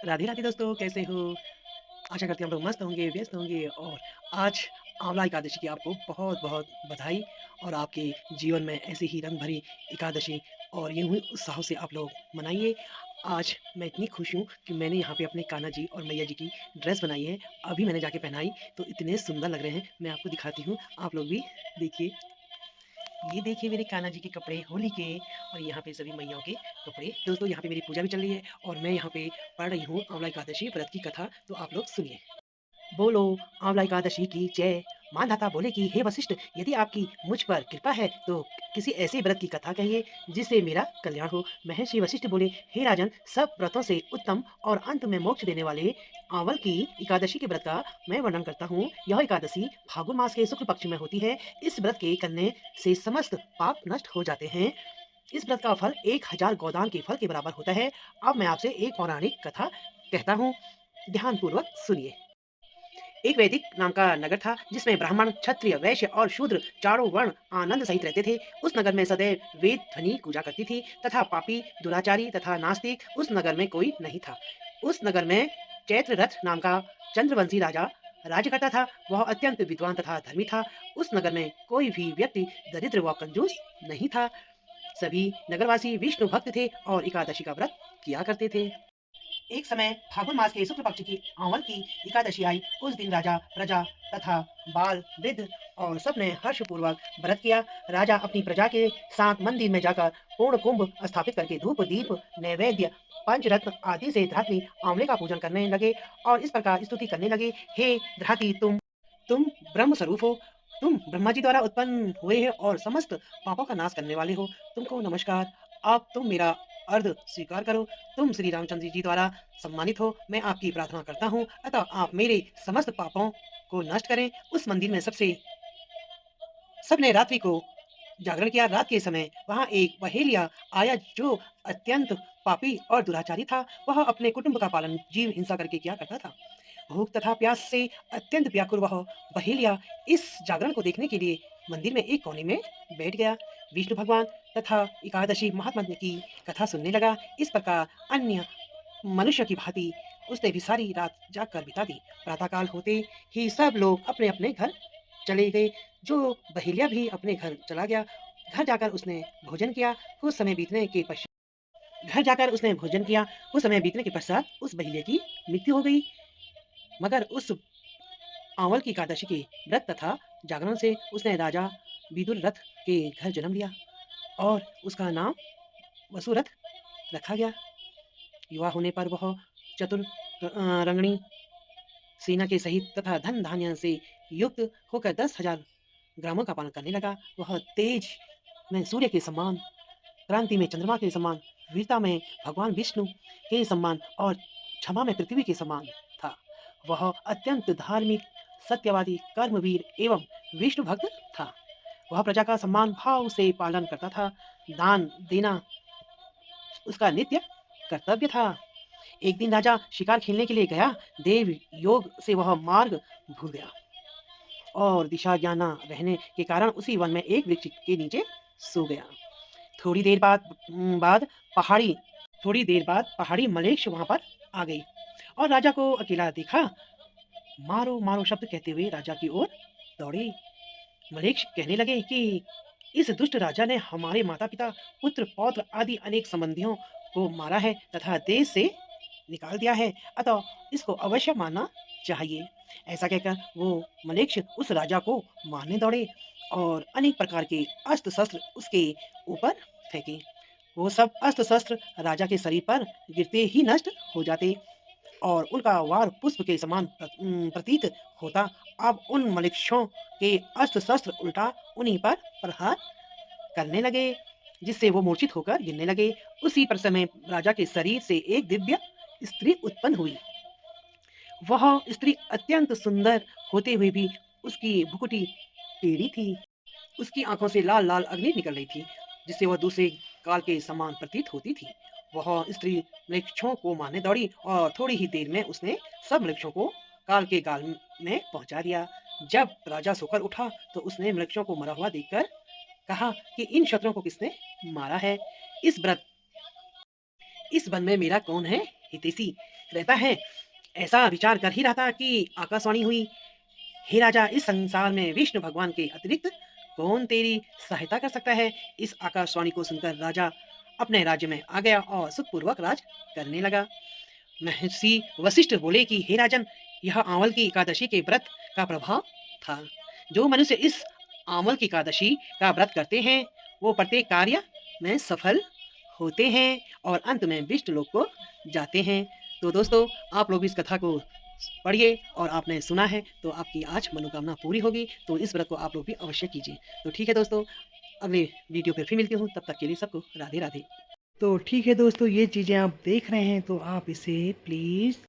राधे राधे दोस्तों, कैसे हो? आशा करते हैं हम लोग मस्त होंगे, व्यस्त होंगे और आज आंवला एकादशी की आपको बहुत-बहुत बधाई और आपके जीवन में ऐसी ही रंग भरी एकादशी और यूँ ही उत्साह से आप लोग मनाइए। आज मैं इतनी खुश हूँ कि मैंने यहाँ पे अपने कान्हा जी और मैया जी की ड्रेस बनाई है। अभी मैंने जाके पहनाई तो इतने सुंदर लग रहे हैं, मैं आपको दिखाती हूँ, आप लोग भी देखिए। ये देखिए मेरे कान्हा जी के कपड़े होली के और यहाँ पे सभी मैयाओं के कपड़े। दोस्तों यहाँ पे मेरी पूजा भी चल रही है और मैं यहाँ पे पढ़ रही हूँ आंवला एकादशी व्रत की कथा, तो आप लोग सुनिए। बोलो आंवला एकादशी की जय। मानधाता बोले कि हे वशिष्ठ, यदि आपकी मुझ पर कृपा है तो किसी ऐसे व्रत की कथा कहिए जिससे मेरा कल्याण हो। महर्षि वशिष्ठ बोले, हे राजन, सब व्रतों से उत्तम और अंत में मोक्ष देने वाले आंवल की एकादशी के व्रत का मैं वर्णन करता हूँ। यह एकादशी फागुन मास के शुक्ल पक्ष में होती है। इस व्रत के करने से समस्त पाप नष्ट हो जाते हैं। इस व्रत का फल 1000 गोदान के फल के बराबर होता है। अब मैं आपसे एक पौराणिक कथा कहता हूँ, ध्यानपूर्वक सुनिए। एक वैदिक नाम का नगर था जिसमें ब्राह्मण, क्षत्रिय, वैश्य और शूद्र चारों वर्ण आनंद सहित रहते थे। उस नगर में सदैव वेद ध्वनि पूजा करती थी तथा पापी, दुराचारी तथा नास्तिक उस नगर में कोई नहीं था। उस नगर में चैत्र रथ नाम का चंद्रवंशी राजा राज्य करता था। वह अत्यंत विद्वान तथा धर्मी था। उस नगर में कोई भी व्यक्ति दरिद्र व कंजूस नहीं था। सभी नगरवासी विष्णु भक्त थे और एकादशी का व्रत किया करते थे। एक समय फागुन मास के शुक्ल पक्ष की आंवल की एकादशी आई। उस दिन राजा, प्रजा तथा बाल, वृद्ध और सबने हर्षपूर्वक व्रत किया। राजा अपनी प्रजा के साथ मंदिर में जाकर पूर्ण कुंभ स्थापित करके धूप, दीप, नैवेद्य, पंचरत्न आदि से धात्री आंवले का पूजन करने लगे और इस प्रकार स्तुति करने लगे, हे धात्री, तुम ब्रह्म स्वरूप हो। तुम ब्रह्मा जी द्वारा उत्पन्न हुए हो और समस्त पापों का नाश करने वाले हो। तुमको नमस्कार। अब तुम मेरा अर्घ स्वीकार करो। तुम श्री रामचंद्र जी द्वारा सम्मानित हो। मैं आपकी प्रार्थना करता हूँ, अतः आप मेरे समस्त पापों को नष्ट करें। उस मंदिर में सबने रात्रि को जागरण किया। रात के समय वहाँ एक बहेलिया आया जो अत्यंत पापी और दुराचारी था। वह अपने कुटुंब का पालन जीव हिंसा करके किया करता था। भूख तथा प्यास से अत्यंत व्याकुल वह बहेलिया इस जागरण को देखने के लिए मंदिर में एक कोने में बैठ गया। विष्णु भगवान तथा एकादशी महात्मा की कथा सुनने लगा। इस प्रकार अन्य मनुष्य की भांति उसने भी सारी रात जागकर बिता दी। प्रातःकाल होते ही सब लोग अपने अपने घर चले गए। जो बहेलिया भी अपने घर चला गया। घर जाकर उसने भोजन किया। कुछ समय बीतने के पश्चात घर जाकर उसने भोजन किया। कुछ समय बीतने के पश्चात उस बहेलिया की मृत्यु हो गई। मगर उस आंवल की एकादशी के व्रत तथा जागरण से उसने राजा विदुर रथ के घर जन्म लिया और उसका नाम वसुरथ रखा गया। युवा होने पर वह चतुर रंगणी सेना के सहित तथा धन धान्य से युक्त होकर 10,000 ग्रामों का पालन करने लगा। वह तेज में सूर्य के समान, क्रांति में चंद्रमा के समान, वीरता में भगवान विष्णु के समान और क्षमा में पृथ्वी के समान था। वह अत्यंत धार्मिक, सत्यवादी, कर्मवीर एवं विष्णु भक्त था। वह प्रजा का सम्मान भाव से पालन करता था। दान देना उसका नित्य कर्तव्य था। एक दिन राजा शिकार खेलने के लिए गया। देव योग से वह मार्ग भूल गया और दिशा ज्ञान न रहने के कारण उसी वन में एक वृक्ष के नीचे सो गया। थोड़ी देर बाद बाद पहाड़ी थोड़ी देर बाद पहाड़ी मलेच्छ वहां पर आ गई और राजा को अकेला देखा। मारो मारो शब्द कहते हुए राजा की ओर दौड़े। मलेच्छ कहने लगे कि इस दुष्ट राजा ने हमारे माता पिता, पुत्र पौत्र आदि अनेक संबंधियों को मारा है तथा देश से निकाल दिया है, अतः इसको अवश्य मारना चाहिए। ऐसा कहकर वो मलेच्छ उस राजा को मारने दौड़े और अनेक प्रकार के अस्त्र शस्त्र उसके ऊपर फेंके। वो सब अस्त्र शस्त्र राजा के शरीर पर गिरते ही नष्ट हो जाते और उनका वार पुष्प के समान प्रतीत होता। अब उन मलेच्छों के अस्त्र शस्त्र उल्टा उन्हीं पर प्रहार करने लगे जिससे वो मूर्छित होकर गिरने लगे। उसी पर समय राजा के शरीर से एक दिव्य स्त्री उत्पन्न हुई। वह स्त्री अत्यंत सुंदर होते हुए भी उसकी भुकुटी टेढ़ी थी। उसकी आंखों से लाल लाल अग्नि निकल रही थी जिससे वह दूसरे काल के समान प्रतीत होती थी। वह स्त्री मृक्षों को मारने दौड़ी और थोड़ी ही देर में उसने सब मृक्षों को काल के गाल में पहुंचा दिया। जब राजा सोकर उठा तो उसने मृक्षों को मरा हुआ देखकर कहा कि इन शत्रुओं को किसने मारा है। इस व्रत इस वन में मेरा कौन है हितैषी। रहता है। ऐसा विचार कर ही रहा था कि आकाशवाणी हुई, हे राजा, इस संसार में विष्णु भगवान के अतिरिक्त कौन तेरी सहायता कर सकता है? इस आकाशवाणी को सुनकर राजा अपने राज्य में आ गया और सुखपूर्वक राज करने लगा। महर्षि वशिष्ठ बोले कि हे राजन, यह आंवल की एकादशी के व्रत का प्रभाव था। जो मनुष्य इस आंवल की एकादशी का व्रत करते हैं, वो प्रत्येक कार्य में सफल होते हैं और अंत में विष्णु लोक को जाते हैं। तो दोस्तों, आप लोग इस कथा को पढ़िए और आपने सुना है तो आपकी आज मनोकामना पूरी होगी। तो इस व्रत को आप लोग भी अवश्य कीजिए। तो ठीक है दोस्तों, अगले वीडियो पे फिर मिलती हूँ, तब तक के लिए सबको राधे राधे। तो ठीक है दोस्तों, ये चीज़ें आप देख रहे हैं तो आप इसे प्लीज़